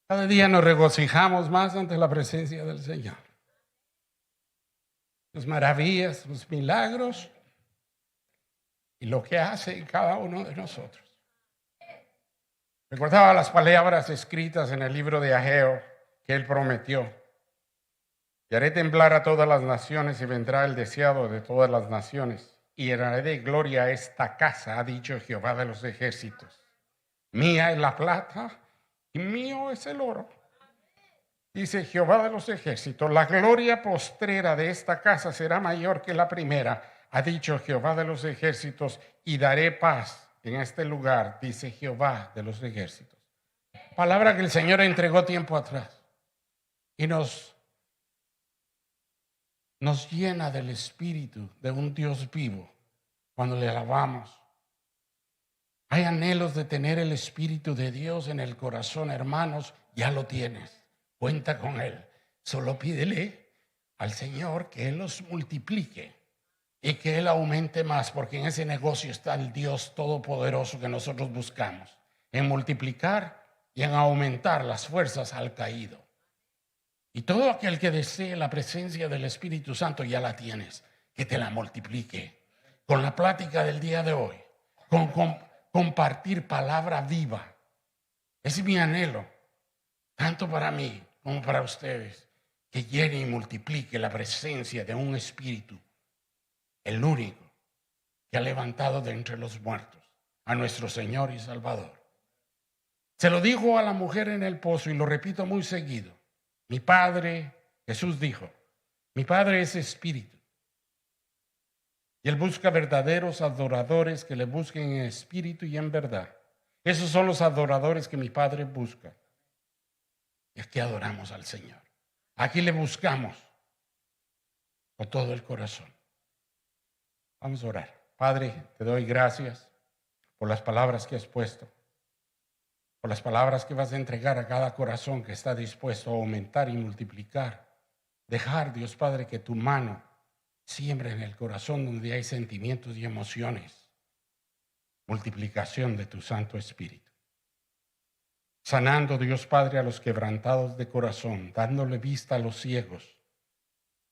Cada día nos regocijamos más ante la presencia del Señor. Sus maravillas, sus milagros y lo que hace en cada uno de nosotros. Recordaba las palabras escritas en el libro de Ageo que él prometió. Y haré temblar a todas las naciones y vendrá el deseado de todas las naciones. Y llenaré de gloria a esta casa, ha dicho Jehová de los ejércitos. Mía es la plata y mío es el oro. Dice Jehová de los ejércitos, la gloria postrera de esta casa será mayor que la primera, ha dicho Jehová de los ejércitos, y daré paz en este lugar, dice Jehová de los ejércitos. Palabra que el Señor entregó tiempo atrás y nos llena del espíritu de un Dios vivo cuando le alabamos. Hay anhelos de tener el espíritu de Dios en el corazón, hermanos, ya lo tienes. Cuenta con Él. Solo pídele al Señor que Él los multiplique y que Él aumente más, porque en ese negocio está el Dios todopoderoso que nosotros buscamos, en multiplicar y en aumentar las fuerzas al caído. Y todo aquel que desee la presencia del Espíritu Santo ya la tienes, que te la multiplique. Con la plática del día de hoy, con compartir palabra viva. Es mi anhelo, tanto para mí como para ustedes, que llene y multiplique la presencia de un Espíritu, el único que ha levantado de entre los muertos a nuestro Señor y Salvador. Se lo dijo a la mujer en el pozo y lo repito muy seguido. Mi Padre, Jesús dijo, mi Padre es Espíritu. Y Él busca verdaderos adoradores que le busquen en espíritu y en verdad. Esos son los adoradores que mi Padre busca. Y aquí adoramos al Señor. Aquí le buscamos con todo el corazón. Vamos a orar. Padre, te doy gracias por las palabras que has puesto, por las palabras que vas a entregar a cada corazón que está dispuesto a aumentar y multiplicar. Dejar, Dios Padre, que tu mano siembre en el corazón donde hay sentimientos y emociones. Multiplicación de tu Santo Espíritu. Sanando, Dios Padre, a los quebrantados de corazón, dándole vista a los ciegos.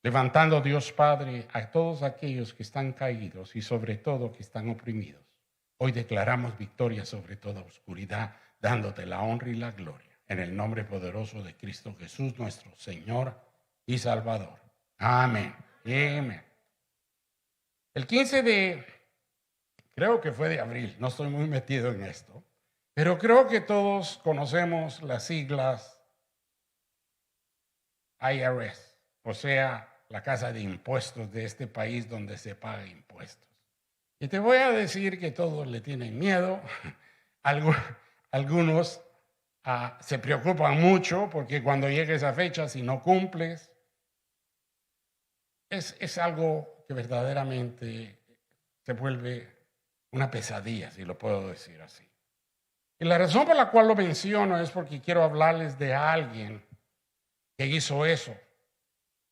Levantando, Dios Padre, a todos aquellos que están caídos y sobre todo que están oprimidos. Hoy declaramos victoria sobre toda oscuridad, dándote la honra y la gloria. En el nombre poderoso de Cristo Jesús, nuestro Señor y Salvador. Amén. Amén. El 15 creo que fue de abril, no estoy muy metido en esto, pero creo que todos conocemos las siglas IRS, o sea, la casa de impuestos de este país donde se paga impuestos. Y te voy a decir que todos le tienen miedo, algunos se preocupan mucho porque cuando llegue esa fecha, si no cumples, es algo que verdaderamente se vuelve una pesadilla, si lo puedo decir así. Y la razón por la cual lo menciono es porque quiero hablarles de alguien que hizo eso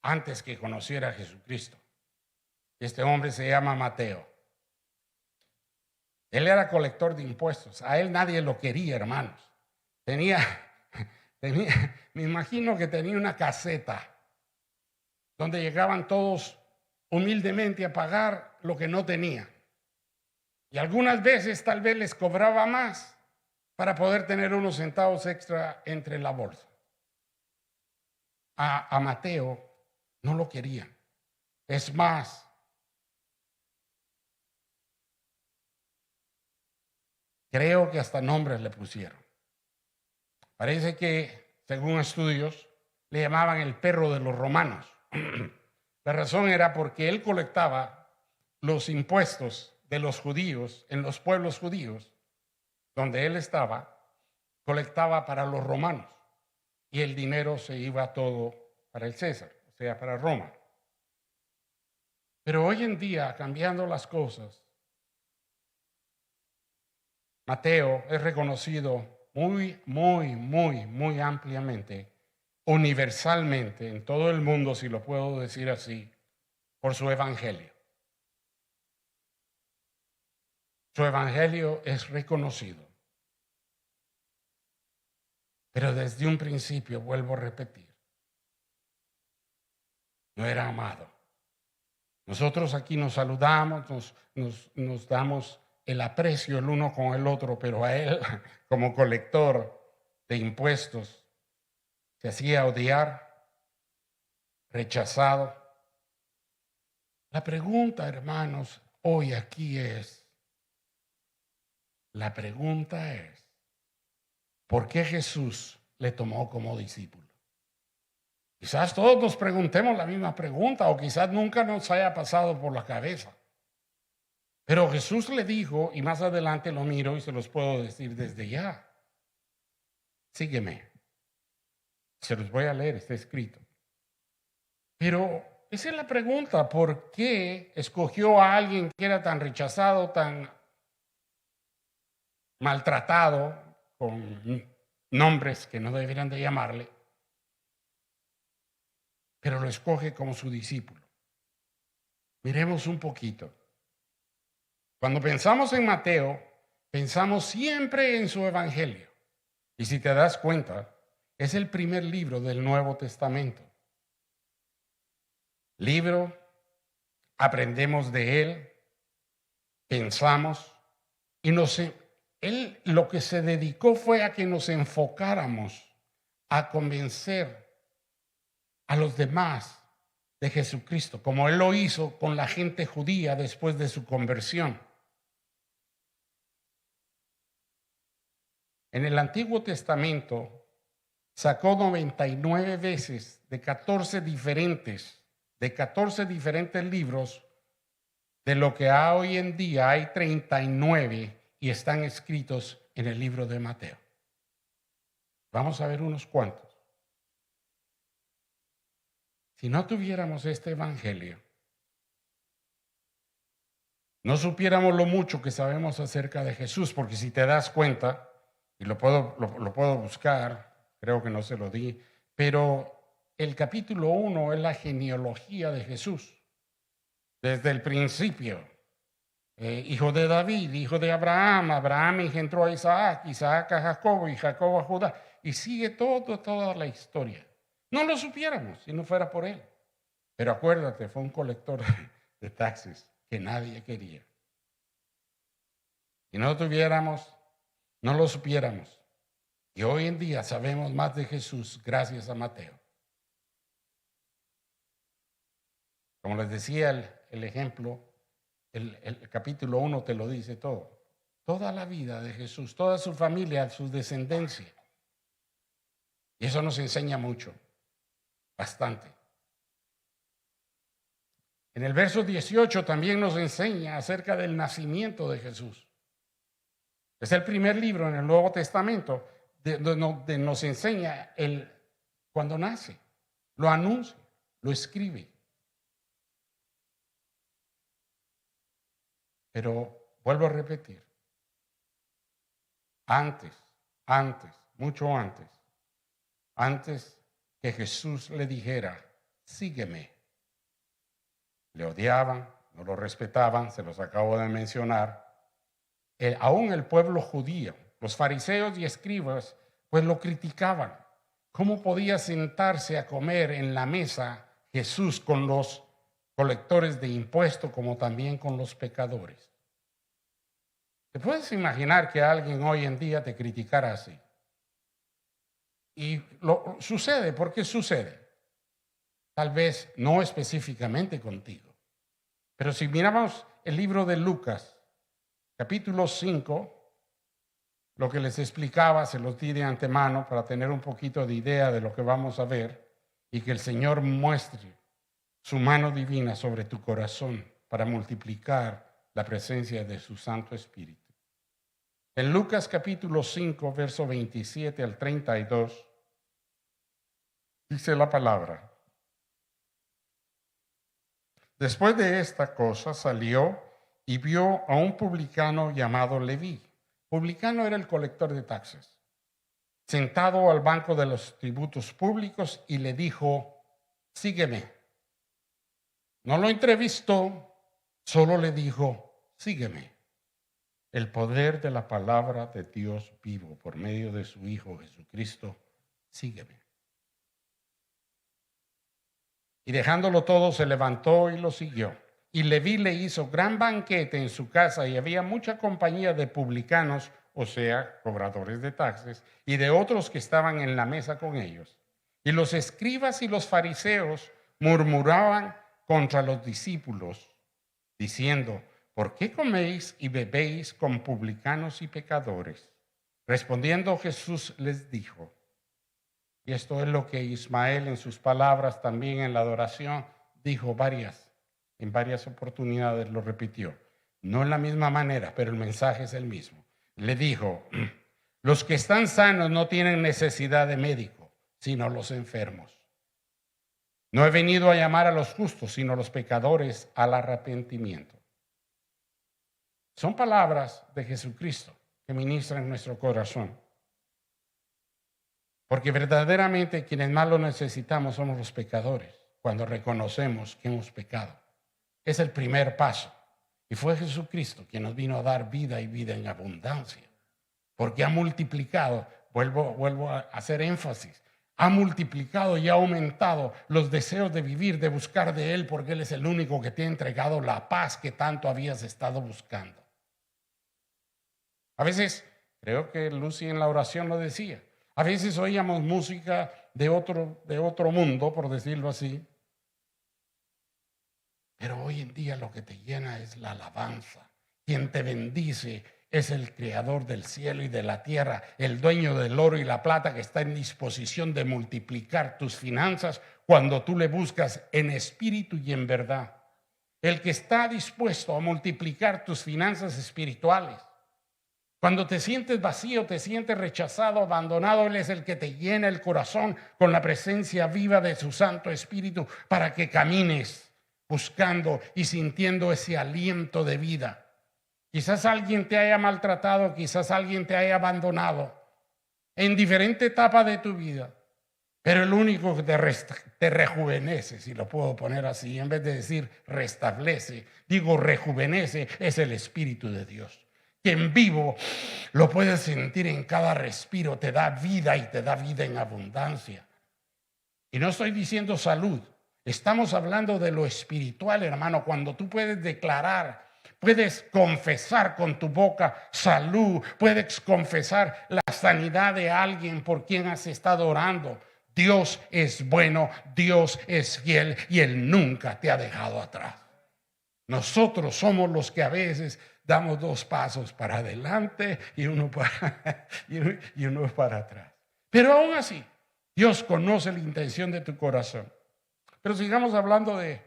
antes que conociera a Jesucristo. Este hombre se llama Mateo. Él era colector de impuestos. A él nadie lo quería, hermanos. Me imagino que tenía una caseta donde llegaban todos humildemente a pagar lo que no tenía. Y algunas veces tal vez les cobraba más para poder tener unos centavos extra entre la bolsa. A Mateo no lo querían. Es más, creo que hasta nombres le pusieron. Parece que, según estudios, le llamaban el perro de los romanos. La razón era porque él colectaba los impuestos de los judíos en los pueblos judíos donde él estaba, colectaba para los romanos y el dinero se iba todo para el César, o sea, para Roma. Pero hoy en día, cambiando las cosas, Mateo es reconocido muy ampliamente, universalmente, en todo el mundo, si lo puedo decir así, por su evangelio. Su evangelio es reconocido. Pero desde un principio, vuelvo a repetir, no era amado. Nosotros aquí nos saludamos, nos damos el aprecio el uno con el otro, pero a él, como colector de impuestos, se hacía odiar, rechazado. La pregunta, hermanos, hoy aquí es, ¿por qué Jesús le tomó como discípulo? Quizás todos nos preguntemos la misma pregunta o quizás nunca nos haya pasado por la cabeza. Pero Jesús le dijo, y más adelante lo miro y se los puedo decir desde ya, sígueme. Se los voy a leer, está escrito. Pero esa es la pregunta, ¿por qué escogió a alguien que era tan rechazado, tan maltratado, con nombres que no deberían de llamarle, pero lo escoge como su discípulo? Miremos un poquito. Cuando pensamos en Mateo, pensamos siempre en su evangelio. Y si te das cuenta, es el primer libro del Nuevo Testamento. Libro, aprendemos de él, pensamos y él lo que se dedicó fue a que nos enfocáramos a convencer a los demás de Jesucristo, como él lo hizo con la gente judía después de su conversión. En el Antiguo Testamento sacó 99 veces de 14 diferentes libros, de lo que hoy en día hay 39 y están escritos en el libro de Mateo. Vamos a ver unos cuantos. Si no tuviéramos este evangelio, no supiéramos lo mucho que sabemos acerca de Jesús, porque si te das cuenta, y lo puedo buscar, creo que no se lo di, pero el capítulo 1 es la genealogía de Jesús. Desde el principio, hijo de David, hijo de Abraham, Abraham engendró a Isaac, Isaac a Jacob y Jacob a Judá, y sigue toda la historia. No lo supiéramos si no fuera por él. Pero acuérdate, fue un colector de taxes que nadie quería. Si no tuviéramos, no lo supiéramos. Y hoy en día sabemos más de Jesús gracias a Mateo. Como les decía, el ejemplo, el capítulo 1 te lo dice todo. Toda la vida de Jesús, toda su familia, su descendencia. Y eso nos enseña mucho, bastante. En el verso 18 también nos enseña acerca del nacimiento de Jesús. Es el primer libro en el Nuevo Testamento donde nos enseña cuando nace, lo anuncia, lo escribe. Pero vuelvo a repetir, mucho antes que Jesús le dijera, sígueme, le odiaban, no lo respetaban, se los acabo de mencionar. Aún el pueblo judío, los fariseos y escribas, pues lo criticaban. ¿Cómo podía sentarse a comer en la mesa Jesús con los colectores de impuestos como también con los pecadores? ¿Te puedes imaginar que alguien hoy en día te criticara así? Y sucede, ¿por qué sucede? Tal vez no específicamente contigo, pero si miramos el libro de Lucas, capítulo 5, lo que les explicaba, se los di de antemano para tener un poquito de idea de lo que vamos a ver y que el Señor muestre su mano divina sobre tu corazón para multiplicar la presencia de su Santo Espíritu. En Lucas capítulo 5, verso 27 al 32, dice la palabra. Después de esta cosa salió y vio a un publicano llamado Leví. Publicano era el colector de taxes, sentado al banco de los tributos públicos y le dijo, sígueme. No lo entrevistó, solo le dijo, sígueme. El poder de la palabra de Dios vivo por medio de su Hijo Jesucristo sígueme. Y dejándolo todo, se levantó y lo siguió. Y Leví le hizo gran banquete en su casa, y había mucha compañía de publicanos, o sea, cobradores de taxes, y de otros que estaban en la mesa con ellos. Y los escribas y los fariseos murmuraban contra los discípulos, diciendo: ¿por qué coméis y bebéis con publicanos y pecadores? Respondiendo Jesús les dijo, y esto es lo que Ismael en sus palabras también en la adoración dijo en varias oportunidades lo repitió. No en la misma manera, pero el mensaje es el mismo. Le dijo: los que están sanos no tienen necesidad de médico, sino los enfermos. No he venido a llamar a los justos, sino a los pecadores al arrepentimiento. Son palabras de Jesucristo que ministran en nuestro corazón. Porque verdaderamente quienes más lo necesitamos somos los pecadores, cuando reconocemos que hemos pecado. Es el primer paso. Y fue Jesucristo quien nos vino a dar vida y vida en abundancia. Porque ha multiplicado, vuelvo a hacer énfasis, ha multiplicado y ha aumentado los deseos de vivir, de buscar de Él, porque Él es el único que te ha entregado la paz que tanto habías estado buscando. A veces, creo que Lucy en la oración lo decía, a veces oíamos música de otro mundo, por decirlo así, pero hoy en día lo que te llena es la alabanza. Quien te bendice es el creador del cielo y de la tierra, el dueño del oro y la plata, que está en disposición de multiplicar tus finanzas cuando tú le buscas en espíritu y en verdad. El que está dispuesto a multiplicar tus finanzas espirituales. Cuando te sientes vacío, te sientes rechazado, abandonado, Él es el que te llena el corazón con la presencia viva de su Santo Espíritu para que camines buscando y sintiendo ese aliento de vida. Quizás alguien te haya maltratado, quizás alguien te haya abandonado en diferente etapa de tu vida, pero el único que te rejuvenece, si lo puedo poner así, en vez de decir restablece, digo rejuvenece, es el Espíritu de Dios. Que en vivo lo puedes sentir en cada respiro, te da vida y te da vida en abundancia. Y no estoy diciendo salud, estamos hablando de lo espiritual, hermano, cuando tú puedes declarar, puedes confesar con tu boca salud, puedes confesar la sanidad de alguien por quien has estado orando. Dios es bueno, Dios es fiel y Él nunca te ha dejado atrás. Nosotros somos los que a veces damos 2 pasos para adelante y uno para atrás. Pero aún así, Dios conoce la intención de tu corazón. Pero sigamos hablando de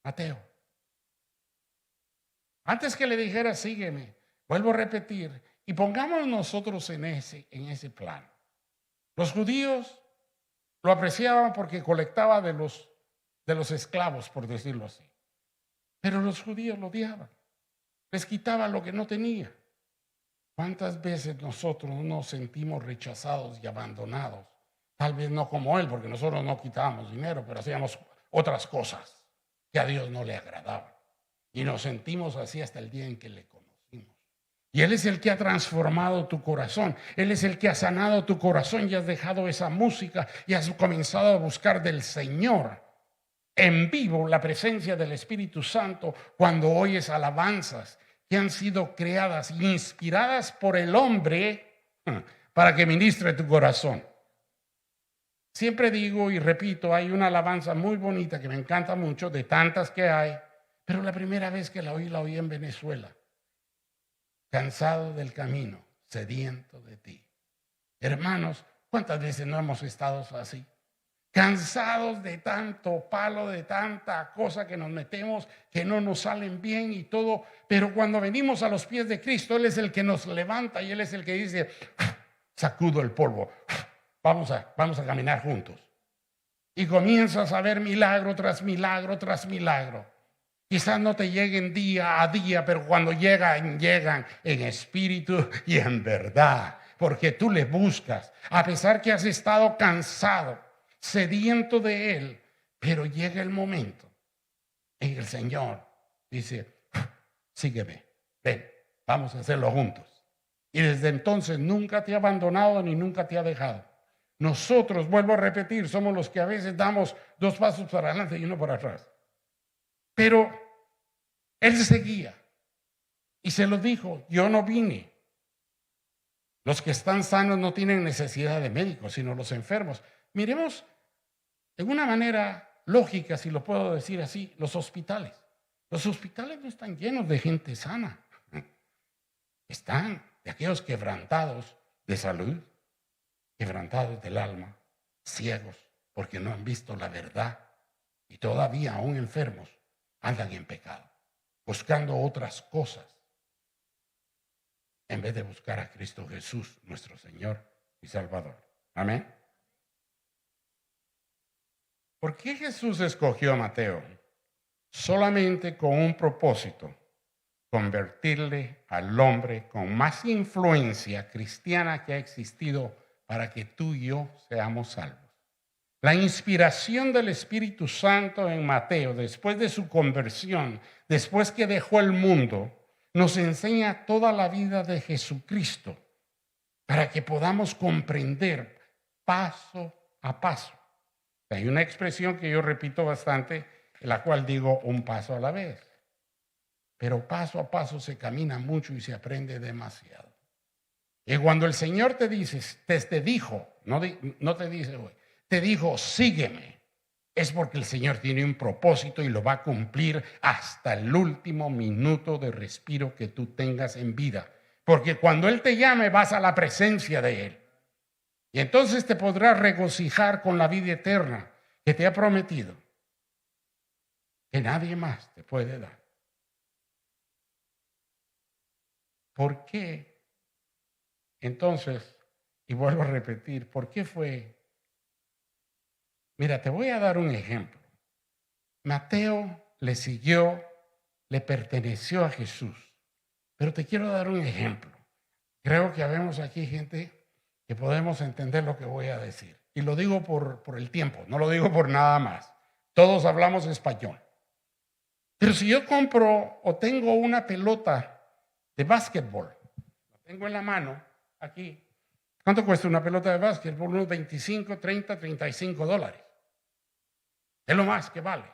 Mateo. Antes que le dijera sígueme, vuelvo a repetir, y pongamos nosotros en ese plano. Los judíos lo apreciaban porque colectaba de los esclavos, por decirlo así. Pero los judíos lo odiaban. Les quitaba lo que no tenía. ¿Cuántas veces nosotros nos sentimos rechazados y abandonados? Tal vez no como él, porque nosotros no quitábamos dinero, pero hacíamos otras cosas que a Dios no le agradaban. Y nos sentimos así hasta el día en que le conocimos. Y Él es el que ha transformado tu corazón. Él es el que ha sanado tu corazón y has dejado esa música y has comenzado a buscar del Señor en vivo la presencia del Espíritu Santo cuando oyes alabanzas que han sido creadas e inspiradas por el hombre para que ministre tu corazón. Siempre digo y repito, hay una alabanza muy bonita que me encanta mucho, de tantas que hay, pero la primera vez que la oí en Venezuela. Cansado del camino, sediento de ti. Hermanos, ¿cuántas veces no hemos estado así? Cansados de tanto palo, de tanta cosa que nos metemos, que no nos salen bien y todo. Pero cuando venimos a los pies de Cristo, Él es el que nos levanta y Él es el que dice, sacudo el polvo, vamos a caminar juntos. Y comienzas a ver milagro tras milagro tras milagro. Quizás no te lleguen día a día, pero cuando llegan en espíritu y en verdad. Porque tú le buscas, a pesar que has estado cansado, sediento de Él, pero llega el momento en que el Señor dice, sígueme, ven, vamos a hacerlo juntos. Y desde entonces nunca te ha abandonado ni nunca te ha dejado. Nosotros, vuelvo a repetir, somos los que a veces damos 2 pasos para adelante y 1 para atrás. Pero él seguía y se lo dijo, yo no vine. Los que están sanos no tienen necesidad de médicos, sino los enfermos. Miremos de una manera lógica, si lo puedo decir así, los hospitales. Los hospitales no están llenos de gente sana. Están de aquellos quebrantados de salud, quebrantados del alma, ciegos, porque no han visto la verdad y todavía aún enfermos andan en pecado, buscando otras cosas en vez de buscar a Cristo Jesús, nuestro Señor y Salvador. Amén. ¿Por qué Jesús escogió a Mateo? Solamente con un propósito: convertirle al hombre con más influencia cristiana que ha existido para que tú y yo seamos salvos. La inspiración del Espíritu Santo en Mateo, después de su conversión, después que dejó el mundo, nos enseña toda la vida de Jesucristo para que podamos comprender paso a paso. Hay una expresión que yo repito bastante, en la cual digo un paso a la vez. Pero paso a paso se camina mucho y se aprende demasiado. Y cuando el Señor te dice, te dijo, no te dice hoy, te dijo, sígueme, es porque el Señor tiene un propósito y lo va a cumplir hasta el último minuto de respiro que tú tengas en vida. Porque cuando Él te llame, vas a la presencia de Él. Y entonces te podrás regocijar con la vida eterna que te ha prometido, que nadie más te puede dar. ¿Por qué? Entonces, y vuelvo a repetir, ¿por qué fue? Mira, te voy a dar un ejemplo. Mateo le siguió, le perteneció a Jesús. Pero te quiero dar un ejemplo. Creo que habemos aquí gente que podemos entender lo que voy a decir. Y lo digo por el tiempo, no lo digo por nada más. Todos hablamos español. Pero si yo compro o tengo una pelota de básquetbol, la tengo en la mano, aquí. ¿Cuánto cuesta una pelota de básquetbol? Unos 25, 30, 35 dólares. Es lo más que vale.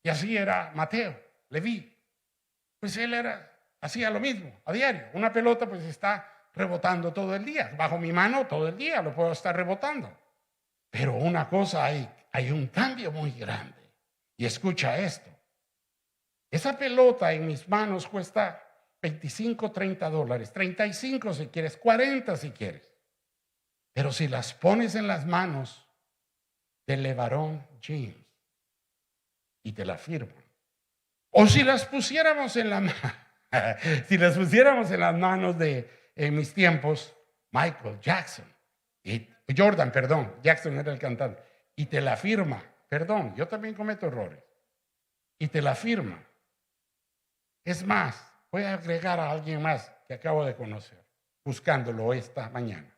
Y así era Mateo, Leví. Pues él hacía lo mismo a diario. Una pelota pues está rebotando todo el día. Bajo mi mano todo el día lo puedo estar rebotando. Pero una cosa, hay un cambio muy grande. Y escucha esto. Esa pelota en mis manos cuesta 25, 30 dólares. 35 si quieres, 40 si quieres. Pero si las pones en las manos de LeBron James y te la firman. O si las pusiéramos en las manos de, en mis tiempos, Michael Jackson, Jackson era el cantante, y te la firma, perdón, yo también cometo errores, y te la firma. Es más, voy a agregar a alguien más que acabo de conocer, buscándolo esta mañana.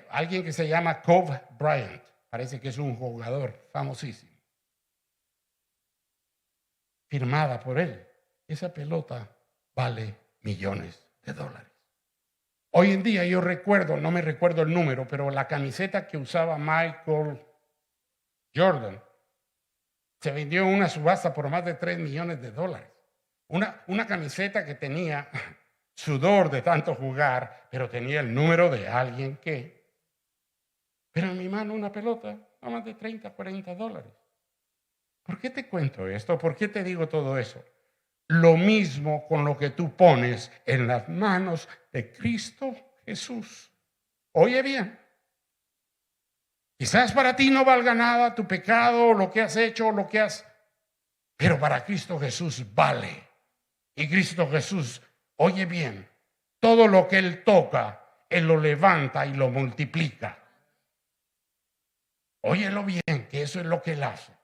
Alguien que se llama Kobe Bryant, parece que es un jugador famosísimo. Firmada por él, esa pelota vale millones de dólares. Hoy en día yo recuerdo, no me recuerdo el número, pero la camiseta que usaba Michael Jordan se vendió en una subasta por más de 3 millones de dólares. Una camiseta que tenía sudor de tanto jugar, pero tenía el número de alguien que. Pero en mi mano una pelota a más de 30, 40 dólares. ¿Por qué te cuento esto? ¿Por qué te digo todo eso? Lo mismo con lo que tú pones en las manos de Cristo Jesús. Oye bien, quizás para ti no valga nada tu pecado, lo que has hecho, pero para Cristo Jesús vale. Y Cristo Jesús, oye bien, todo lo que Él toca, Él lo levanta y lo multiplica. Óyelo bien, que eso es lo que Él hace.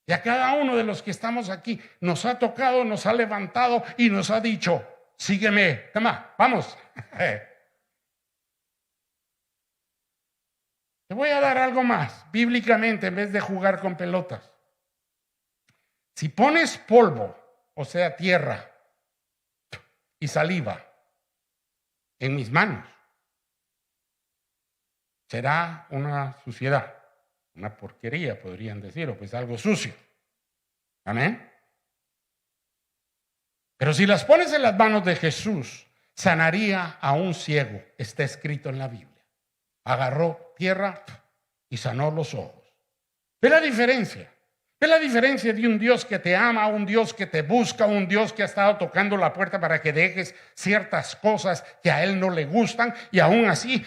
Y a cada uno de los que estamos aquí nos ha tocado, nos ha levantado y nos ha dicho, sígueme, toma, vamos. Te voy a dar algo más, bíblicamente, en vez de jugar con pelotas. Si pones polvo, o sea, tierra y saliva en mis manos, será una suciedad, una porquería, podrían decir, o pues algo sucio. Amén. Pero si las pones en las manos de Jesús, sanaría a un ciego. Está escrito en la Biblia. Agarró tierra y sanó los ojos. ¿Ve la diferencia? ¿Ve la diferencia de un Dios que te ama, un Dios que te busca, un Dios que ha estado tocando la puerta para que dejes ciertas cosas que a Él no le gustan y aún así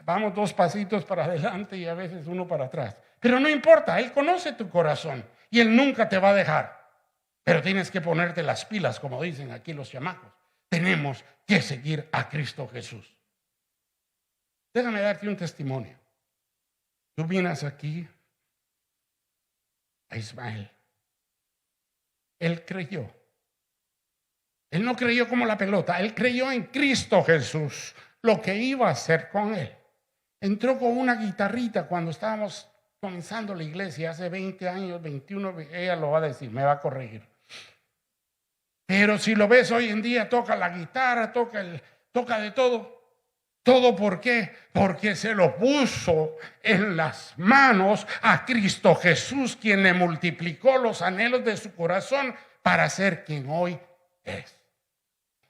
vamos 2 pasitos para adelante y a veces uno para atrás? Pero no importa, Él conoce tu corazón y Él nunca te va a dejar. Pero tienes que ponerte las pilas, como dicen aquí los chamacos. Tenemos que seguir a Cristo Jesús. Déjame darte un testimonio. Tú vienes aquí a Ismael. Él creyó. Él no creyó como la pelota. Él creyó en Cristo Jesús, lo que iba a hacer con él. Entró con una guitarrita cuando estábamos comenzando la iglesia hace 20 años, 21. Ella lo va a decir, me va a corregir. Pero si lo ves hoy en día, toca la guitarra, toca de todo. ¿Todo por qué? Porque se lo puso en las manos a Cristo Jesús, quien le multiplicó los anhelos de su corazón para ser quien hoy es.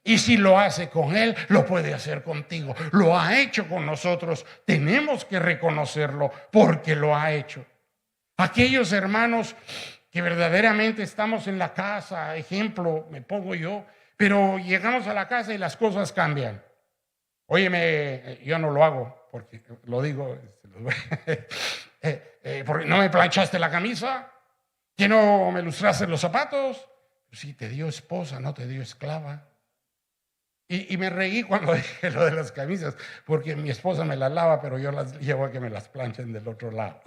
Y si lo hace con Él, lo puede hacer contigo. Lo ha hecho con nosotros. Tenemos que reconocerlo porque lo ha hecho. Aquellos hermanos que verdaderamente estamos en la casa, ejemplo, me pongo yo, pero llegamos a la casa y las cosas cambian. Óyeme, yo no lo hago, porque lo digo, porque no me planchaste la camisa, que no me lustraste los zapatos. Sí, te dio esposa, no te dio esclava. Y me reí cuando dije lo de las camisas, porque mi esposa me las lava, pero yo las llevo a que me las planchen del otro lado.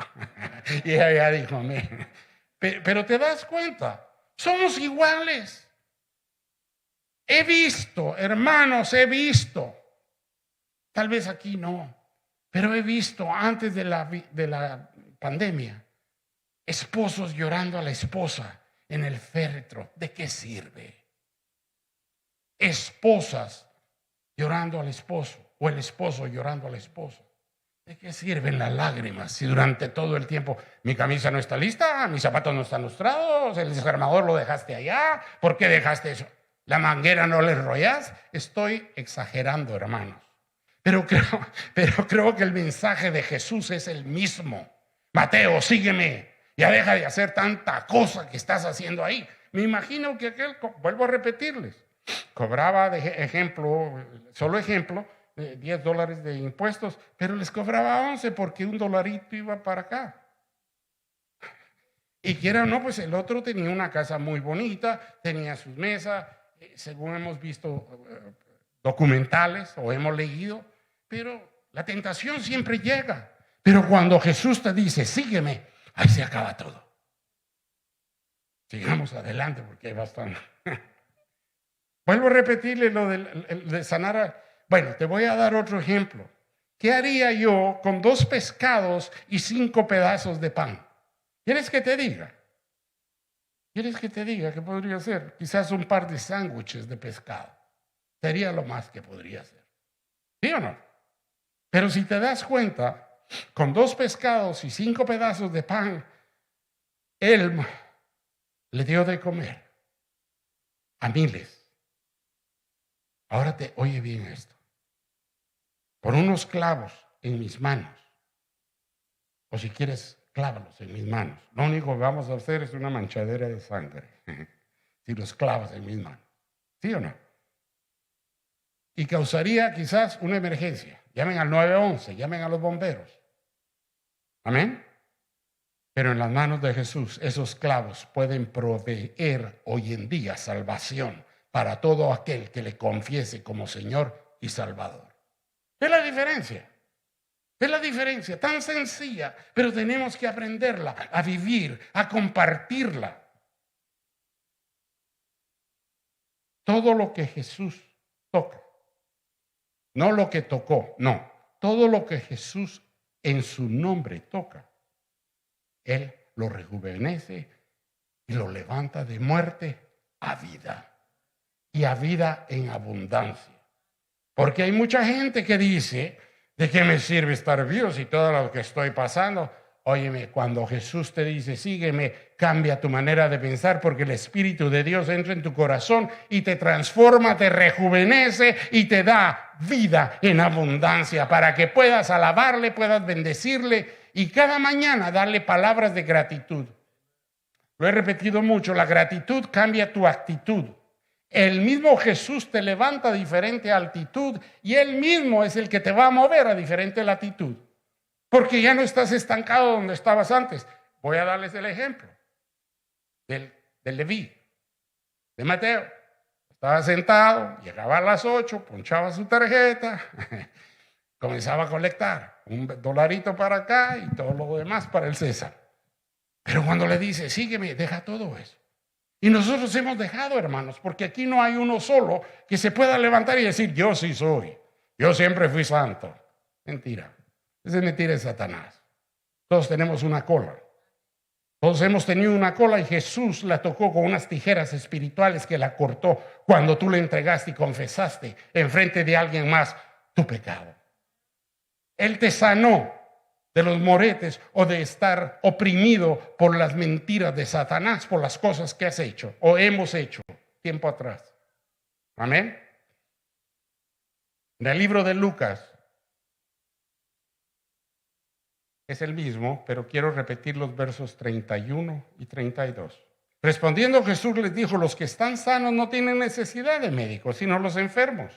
Y ella ya dijo, amén. Pero te das cuenta, somos iguales. He visto, hermanos, tal vez aquí no, pero he visto antes de la pandemia, esposos llorando a la esposa en el féretro. ¿De qué sirve? Esposas llorando al esposo o el esposo llorando a la esposa. ¿De qué sirven las lágrimas si durante todo el tiempo mi camisa no está lista, mis zapatos no están lustrados, el desarmador lo dejaste allá? ¿Por qué dejaste eso? ¿La manguera no le enrollas? Estoy exagerando, hermanos. Pero creo que el mensaje de Jesús es el mismo. Mateo, sígueme. Ya deja de hacer tanta cosa que estás haciendo ahí. Me imagino que aquel, vuelvo a repetirles, cobraba de ejemplo, solo ejemplo, $10 de impuestos, pero les cobraba 11 porque $1 iba para acá. Y quiera o no, pues el otro tenía una casa muy bonita, tenía sus mesas, según hemos visto documentales o hemos leído, pero la tentación siempre llega. Pero cuando Jesús te dice, sígueme, ahí se acaba todo. Sigamos adelante porque hay bastante. Vuelvo a repetirle lo de sanar. Bueno, te voy a dar otro ejemplo. ¿Qué haría yo con 2 pescados y 5 pedazos de pan? ¿Quieres que te diga? ¿Quieres que te diga qué podría hacer? Quizás un par de sándwiches de pescado. Sería lo más que podría hacer. ¿Sí o no? Pero si te das cuenta, con 2 pescados y 5 pedazos de pan, Él le dio de comer a miles. Ahora oye bien esto. Por unos clavos en mis manos, o si quieres, clávalos en mis manos. Lo único que vamos a hacer es una manchadera de sangre si los clavas en mis manos. ¿Sí o no? Y causaría quizás una emergencia. Llamen al 911, llamen a los bomberos. Amén. Pero en las manos de Jesús, esos clavos pueden proveer hoy en día salvación para todo aquel que le confiese como Señor y Salvador. ¿Ves la diferencia? ¿Ves la diferencia? Tan sencilla, pero tenemos que aprenderla, a vivir, a compartirla. Todo lo que Jesús toca, no lo que tocó, no. Todo lo que Jesús en su nombre toca, Él lo rejuvenece y lo levanta de muerte a vida. Y a vida en abundancia. Porque hay mucha gente que dice, ¿De qué me sirve estar vivo si todo lo que estoy pasando? Óyeme, cuando Jesús te dice, sígueme, cambia tu manera de pensar porque el Espíritu de Dios entra en tu corazón y te transforma, te rejuvenece y te da vida en abundancia para que puedas alabarle, puedas bendecirle y cada mañana darle palabras de gratitud. Lo he repetido mucho, la gratitud cambia tu actitud. El mismo Jesús te levanta a diferente altitud y Él mismo es el que te va a mover a diferente latitud. Porque ya no estás estancado donde estabas antes. Voy a darles el ejemplo del Leví, de Mateo. Estaba sentado, llegaba a las 8, ponchaba su tarjeta, comenzaba a colectar $1 para acá y todo lo demás para el César. Pero cuando le dice, sígueme, deja todo eso. Y nosotros hemos dejado, hermanos, porque aquí no hay uno solo que se pueda levantar y decir, yo sí soy, yo siempre fui santo. Mentira. Esa es mentira de Satanás. Todos tenemos una cola. Todos hemos tenido una cola y Jesús la tocó con unas tijeras espirituales que la cortó cuando tú le entregaste y confesaste enfrente de alguien más tu pecado. Él te sanó de los moretes o de estar oprimido por las mentiras de Satanás, por las cosas que has hecho o hemos hecho tiempo atrás. Amén. En el libro de Lucas es el mismo, pero quiero repetir los versos 31 y 32. Respondiendo Jesús les dijo, los que están sanos no tienen necesidad de médicos, sino los enfermos.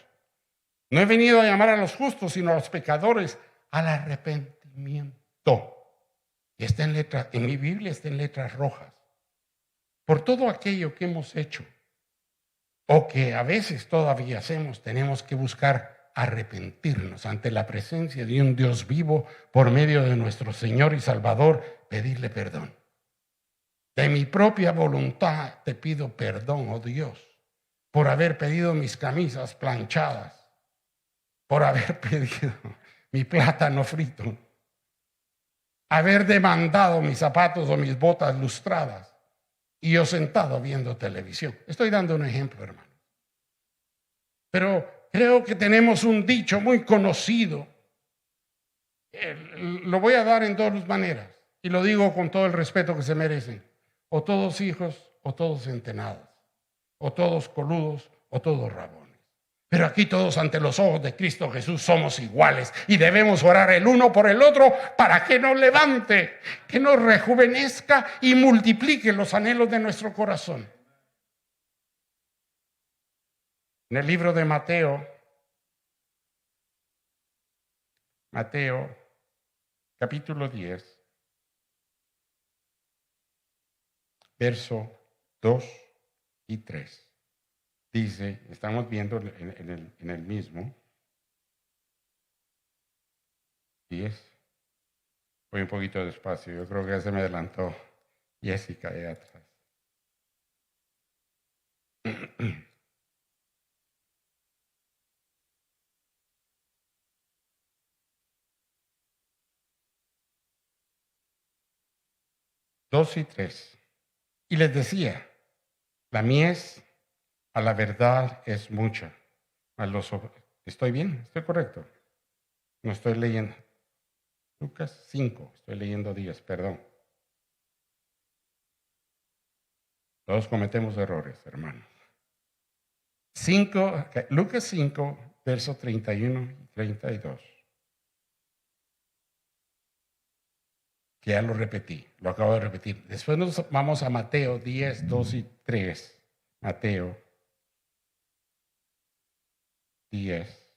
No he venido a llamar a los justos, sino a los pecadores al arrepentimiento. Y está en mi Biblia está en letras rojas. Por todo aquello que hemos hecho o que a veces todavía hacemos, tenemos que buscar arrepentirnos ante la presencia de un Dios vivo por medio de nuestro Señor y Salvador, pedirle perdón. De mi propia voluntad te pido perdón, oh Dios, por haber pedido mis camisas planchadas, por haber pedido mi plátano frito, haber demandado mis zapatos o mis botas lustradas y yo sentado viendo televisión. Estoy dando un ejemplo, hermano. Pero creo que tenemos un dicho muy conocido. Lo voy a dar en dos maneras y lo digo con todo el respeto que se merecen. O todos hijos o todos centenados, o todos coludos o todos rabones. Pero aquí todos ante los ojos de Cristo Jesús somos iguales y debemos orar el uno por el otro para que nos levante, que nos rejuvenezca y multiplique los anhelos de nuestro corazón. En el libro de Mateo, capítulo 10, verso 2 y 3. Dice, estamos viendo en el mismo 10. Voy un poquito despacio, yo creo que ya se me adelantó Jessica ahí atrás. Dos y 3. Y les decía, la mies a la verdad es mucha. ¿Estoy bien? ¿Estoy correcto? No estoy leyendo. Lucas 5, estoy leyendo 10, perdón. Todos cometemos errores, hermanos. Lucas 5, verso 31 y 32. Que ya lo repetí, lo acabo de repetir. Después nos vamos a Mateo 10, 2 y 3. Mateo 10.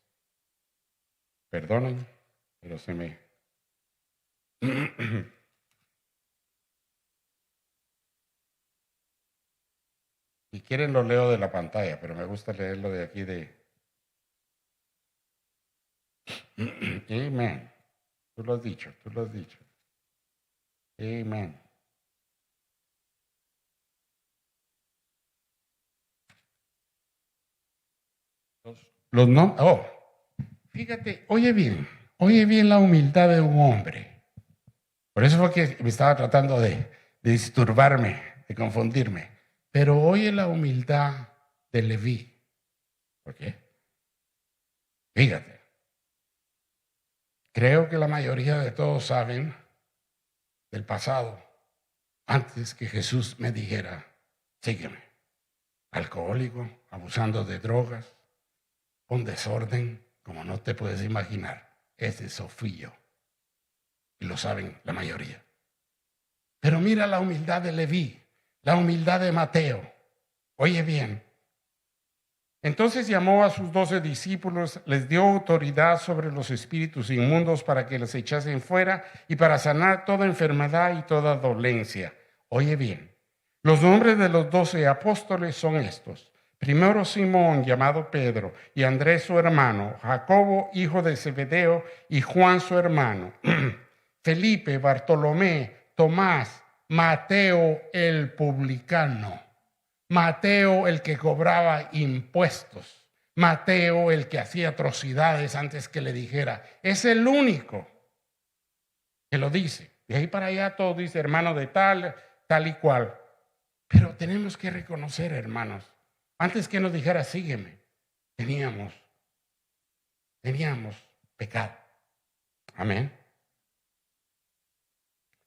Perdonen, pero se me... Si quieren lo leo de la pantalla, pero me gusta leerlo de aquí de... Amén. Tú lo has dicho, tú lo has dicho. Amén. Fíjate, oye bien la humildad de un hombre. Por eso fue que me estaba tratando de disturbarme, de confundirme. Pero oye la humildad de Leví. ¿Por qué? Fíjate. Creo que la mayoría de todos saben del pasado, antes que Jesús me dijera, sígueme. Alcohólico, abusando de drogas, con desorden, como no te puedes imaginar. Ese fui yo. Y lo saben la mayoría. Pero mira la humildad de Leví, la humildad de Mateo. Oye bien. Entonces llamó a sus 12 discípulos, les dio autoridad sobre los espíritus inmundos para que los echasen fuera y para sanar toda enfermedad y toda dolencia. Oye bien, los nombres de los 12 apóstoles son estos. Primero Simón, llamado Pedro, y Andrés su hermano, Jacobo, hijo de Zebedeo, y Juan su hermano, Felipe, Bartolomé, Tomás, Mateo el publicano. Mateo el que cobraba impuestos, Mateo el que hacía atrocidades antes que le dijera, es el único que lo dice. De ahí para allá todo dice hermano de tal, tal y cual. Pero tenemos que reconocer, hermanos, antes que nos dijera sígueme, teníamos pecado. Amén.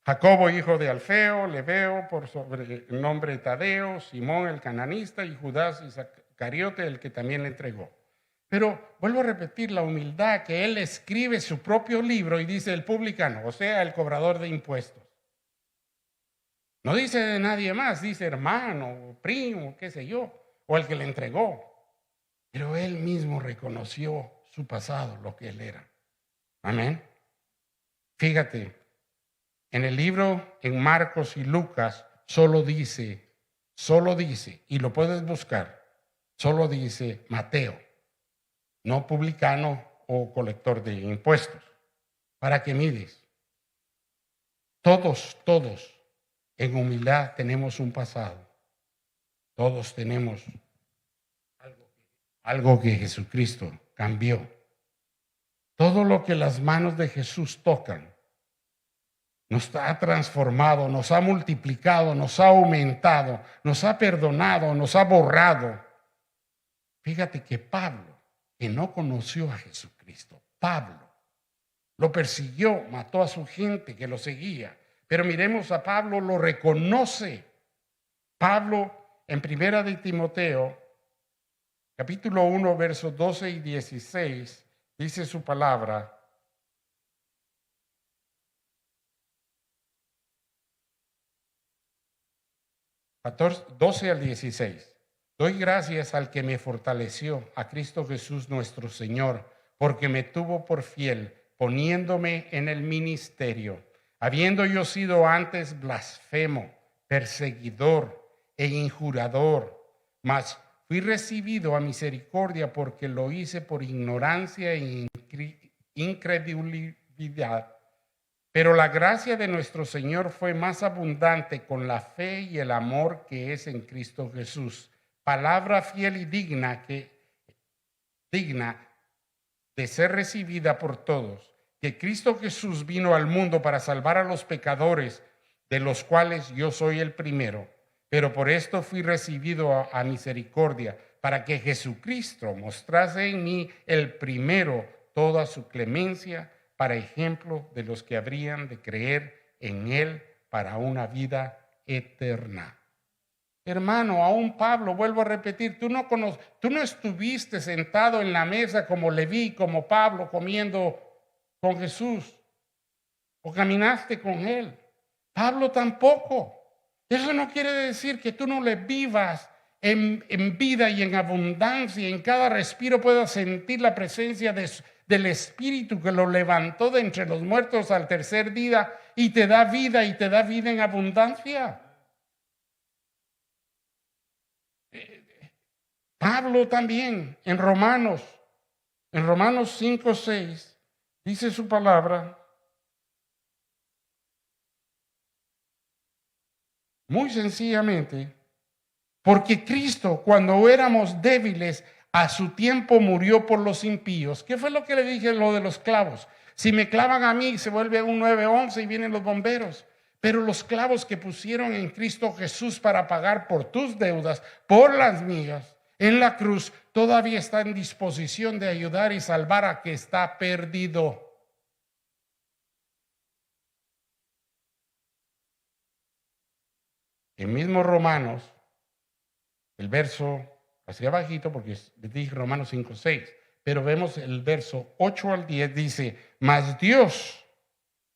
Jacobo, hijo de Alfeo, Lebeo, por sobrenombre Tadeo, Simón el cananista y Judas Iscariote, el que también le entregó. Pero vuelvo a repetir la humildad que él escribe su propio libro y dice el publicano, o sea, el cobrador de impuestos. No dice de nadie más, dice hermano, primo, qué sé yo, o el que le entregó. Pero él mismo reconoció su pasado, lo que él era. Amén. Fíjate. En el libro, en Marcos y Lucas, solo dice, y lo puedes buscar, solo dice Mateo, no publicano o colector de impuestos. ¿Para qué mides? Todos, en humildad tenemos un pasado. Todos tenemos algo que Jesucristo cambió. Todo lo que las manos de Jesús tocan nos ha transformado, nos ha multiplicado, nos ha aumentado, nos ha perdonado, nos ha borrado. Fíjate que Pablo, que no conoció a Jesucristo, Pablo lo persiguió, mató a su gente que lo seguía. Pero miremos a Pablo, lo reconoce. Pablo en Primera de Timoteo, capítulo 1, versos 12 y 16, dice su palabra. 12 al 16. Doy gracias al que me fortaleció, a Cristo Jesús nuestro Señor, porque me tuvo por fiel, poniéndome en el ministerio, habiendo yo sido antes blasfemo, perseguidor e injurador, mas fui recibido a misericordia porque lo hice por ignorancia e incredulidad. Pero la gracia de nuestro Señor fue más abundante con la fe y el amor que es en Cristo Jesús. Palabra fiel y digna de ser recibida por todos, que Cristo Jesús vino al mundo para salvar a los pecadores, de los cuales yo soy el primero. Pero por esto fui recibido a misericordia, para que Jesucristo mostrase en mí el primero toda su clemencia, para ejemplo de los que habrían de creer en él para una vida eterna. Hermano, aún Pablo, vuelvo a repetir, tú no estuviste sentado en la mesa como Leví, como Pablo, comiendo con Jesús, o caminaste con él. Pablo tampoco. Eso no quiere decir que tú no le vivas en vida y en abundancia, en cada respiro puedas sentir la presencia del Espíritu que lo levantó de entre los muertos al tercer día y te da vida en abundancia. Pablo también en Romanos 5:6 dice su palabra muy sencillamente, porque Cristo cuando éramos débiles a su tiempo murió por los impíos. ¿Qué fue lo que le dije lo de los clavos? Si me clavan a mí se vuelve un 911 y vienen los bomberos. Pero los clavos que pusieron en Cristo Jesús para pagar por tus deudas, por las mías, en la cruz, todavía está en disposición de ayudar y salvar a que está perdido. En mismo Romanos, el verso hacia abajito, porque les dije Romanos 5:6, pero vemos el verso 8 al 10, dice, mas Dios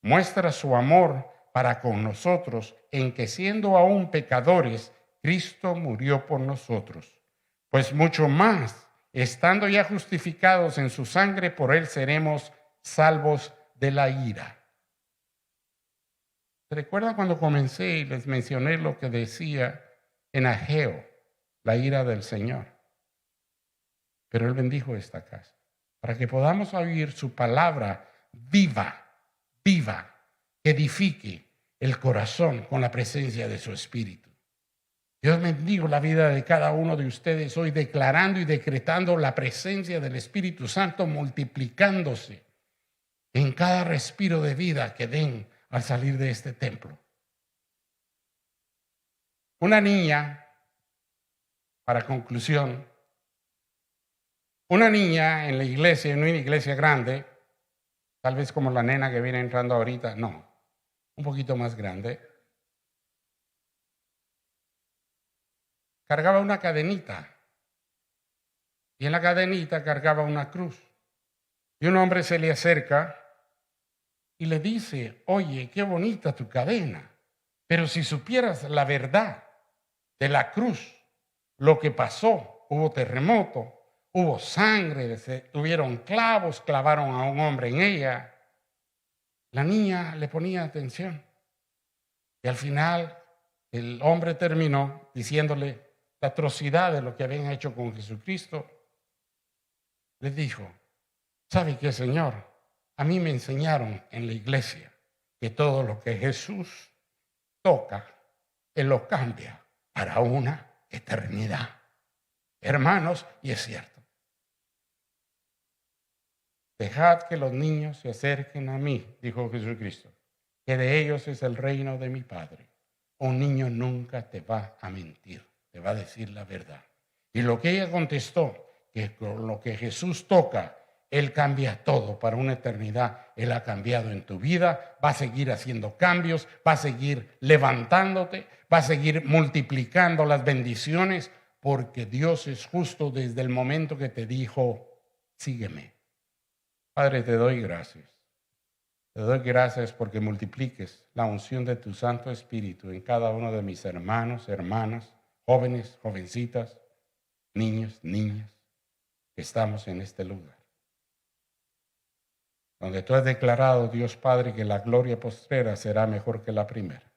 muestra su amor para con nosotros en que siendo aún pecadores, Cristo murió por nosotros. Pues mucho más, estando ya justificados en su sangre, por él seremos salvos de la ira. ¿Se recuerdan cuando comencé y les mencioné lo que decía en Ageo, la ira del Señor? Pero él bendijo esta casa para que podamos oír su palabra viva, viva, que edifique el corazón con la presencia de su Espíritu. Dios bendiga la vida de cada uno de ustedes hoy, declarando y decretando la presencia del Espíritu Santo multiplicándose en cada respiro de vida que den al salir de este templo. Una niña, para conclusión, una niña en la iglesia, en una iglesia grande, tal vez como la nena que viene entrando ahorita, no, un poquito más grande, cargaba una cadenita y en la cadenita cargaba una cruz. Y un hombre se le acerca y le dice, oye, qué bonita tu cadena, pero si supieras la verdad de la cruz, lo que pasó, hubo terremoto, hubo sangre, tuvieron clavos, clavaron a un hombre en ella. La niña le ponía atención y al final el hombre terminó diciéndole la atrocidad de lo que habían hecho con Jesucristo. Le dijo, ¿sabe qué, Señor? A mí me enseñaron en la iglesia que todo lo que Jesús toca, Él lo cambia para una eternidad. Hermanos, y es cierto. Dejad que los niños se acerquen a mí, dijo Jesucristo, que de ellos es el reino de mi Padre. Un niño nunca te va a mentir, te va a decir la verdad. Y lo que ella contestó, que con lo que Jesús toca, Él cambia todo para una eternidad. Él ha cambiado en tu vida, va a seguir haciendo cambios, va a seguir levantándote, va a seguir multiplicando las bendiciones, porque Dios es justo desde el momento que te dijo, sígueme. Padre, te doy gracias. Te doy gracias porque multipliques la unción de tu Santo Espíritu en cada uno de mis hermanos, hermanas, jóvenes, jovencitas, niños, niñas, que estamos en este lugar. Donde tú has declarado, Dios Padre, que la gloria postrera será mejor que la primera.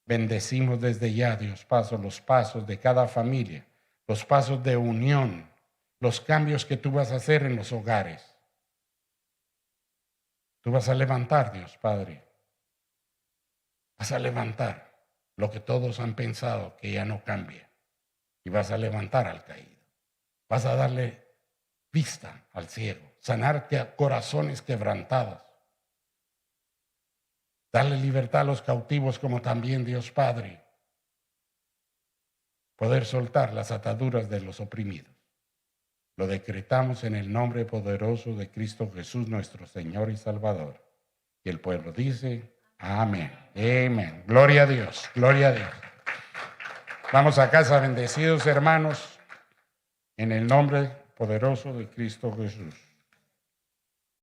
Bendecimos desde ya, Dios, los pasos de cada familia, los pasos de unión, los cambios que tú vas a hacer en los hogares. Tú vas a levantar, Dios Padre. Vas a levantar lo que todos han pensado que ya no cambia. Y vas a levantar al caído. Vas a darle vista al ciego, sanar corazones quebrantados. Darle libertad a los cautivos como también, Dios Padre, poder soltar las ataduras de los oprimidos. Lo decretamos en el nombre poderoso de Cristo Jesús, nuestro Señor y Salvador. Y el pueblo dice, amén, amén. Gloria a Dios, gloria a Dios. Vamos a casa bendecidos, hermanos, en el nombre poderoso de Cristo Jesús.